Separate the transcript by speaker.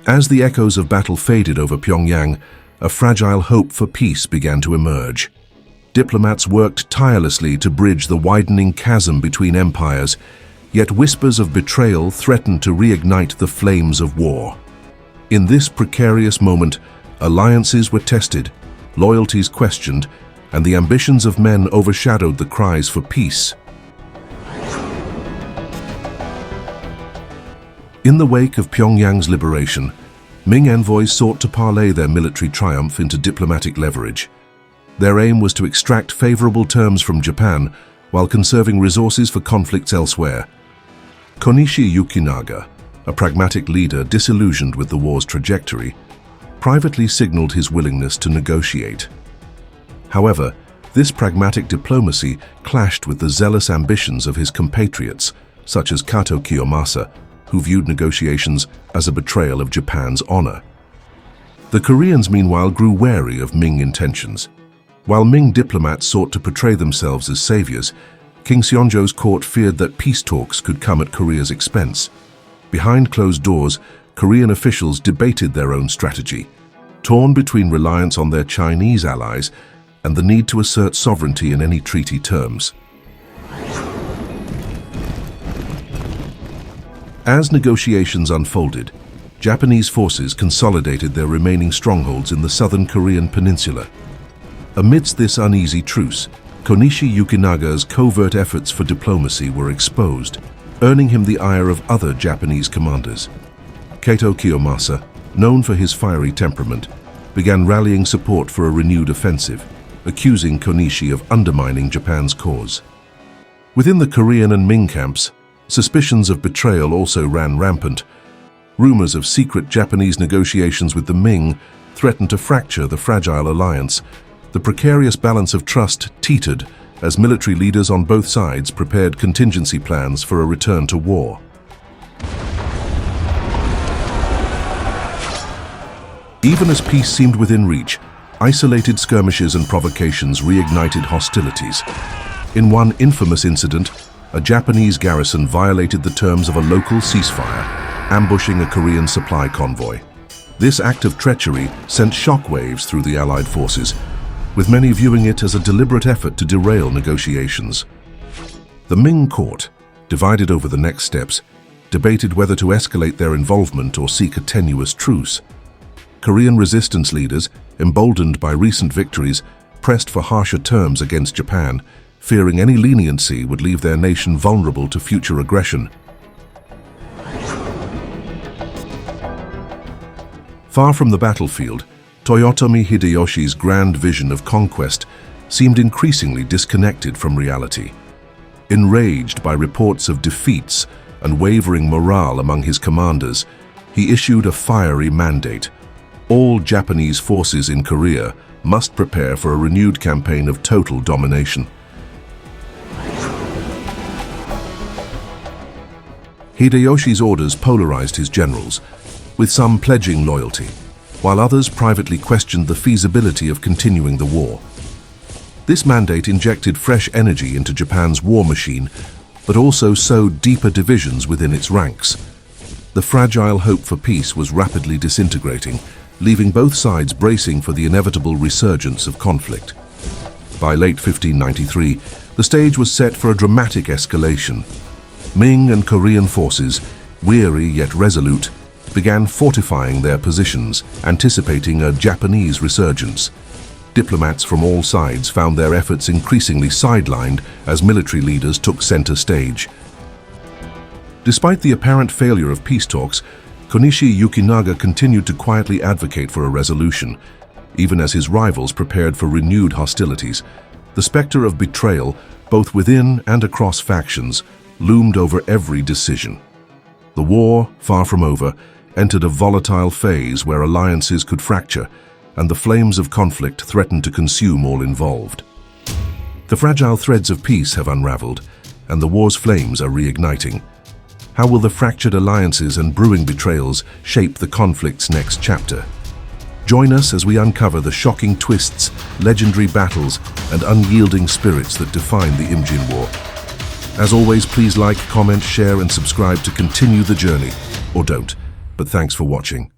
Speaker 1: As the echoes of battle faded over Pyongyang, a fragile hope for peace began to emerge. Diplomats worked tirelessly to bridge the widening chasm between empires, yet whispers of betrayal threatened to reignite the flames of war. In this precarious moment, alliances were tested, loyalties questioned, and the ambitions of men overshadowed the cries for peace. In the wake of Pyongyang's liberation, Ming envoys sought to parlay their military triumph into diplomatic leverage. Their aim was to extract favorable terms from Japan while conserving resources for conflicts elsewhere. Konishi Yukinaga, a pragmatic leader disillusioned with the war's trajectory, privately signaled his willingness to negotiate. However, this pragmatic diplomacy clashed with the zealous ambitions of his compatriots, such as Kato Kiyomasa, who viewed negotiations as a betrayal of Japan's honor. The Koreans, meanwhile, grew wary of Ming intentions. While Ming diplomats sought to portray themselves as saviors, King Seonjo's court feared that peace talks could come at Korea's expense. Behind closed doors, Korean officials debated their own strategy, torn between reliance on their Chinese allies and the need to assert sovereignty in any treaty terms. As negotiations unfolded, Japanese forces consolidated their remaining strongholds in the southern Korean Peninsula. Amidst this uneasy truce, Konishi Yukinaga's covert efforts for diplomacy were exposed, earning him the ire of other Japanese commanders. Kato Kiyomasa, known for his fiery temperament, began rallying support for a renewed offensive, accusing Konishi of undermining Japan's cause. Within the Korean and Ming camps, suspicions of betrayal also ran rampant. Rumors of secret Japanese negotiations with the Ming threatened to fracture the fragile alliance. The precarious balance of trust teetered as military leaders on both sides prepared contingency plans for a return to war. Even as peace seemed within reach, isolated skirmishes and provocations reignited hostilities. In one infamous incident, a Japanese garrison violated the terms of a local ceasefire, ambushing a Korean supply convoy. This act of treachery sent shockwaves through the Allied forces, with many viewing it as a deliberate effort to derail negotiations. The Ming court, divided over the next steps, debated whether to escalate their involvement or seek a tenuous truce. Korean resistance leaders, emboldened by recent victories, pressed for harsher terms against Japan, fearing any leniency would leave their nation vulnerable to future aggression. Far from the battlefield, Toyotomi Hideyoshi's grand vision of conquest seemed increasingly disconnected from reality. Enraged by reports of defeats and wavering morale among his commanders, he issued a fiery mandate. All Japanese forces in Korea must prepare for a renewed campaign of total domination. Hideyoshi's orders polarized his generals, with some pledging loyalty, while others privately questioned the feasibility of continuing the war. This mandate injected fresh energy into Japan's war machine, but also sowed deeper divisions within its ranks. The fragile hope for peace was rapidly disintegrating, leaving both sides bracing for the inevitable resurgence of conflict. By late 1593, the stage was set for a dramatic escalation. Ming and Korean forces, weary yet resolute, began fortifying their positions, anticipating a Japanese resurgence. Diplomats from all sides found their efforts increasingly sidelined as military leaders took center stage. Despite the apparent failure of peace talks, Konishi Yukinaga continued to quietly advocate for a resolution, even as his rivals prepared for renewed hostilities. The specter of betrayal, both within and across factions, loomed over every decision. The war, far from over, entered a volatile phase where alliances could fracture, and the flames of conflict threatened to consume all involved. The fragile threads of peace have unraveled, and the war's flames are reigniting. How will the fractured alliances and brewing betrayals shape the conflict's next chapter? Join us as we uncover the shocking twists, legendary battles, and unyielding spirits that define the Imjin War. As always, please like, comment, share, and subscribe to continue the journey. Or don't, but thanks for watching.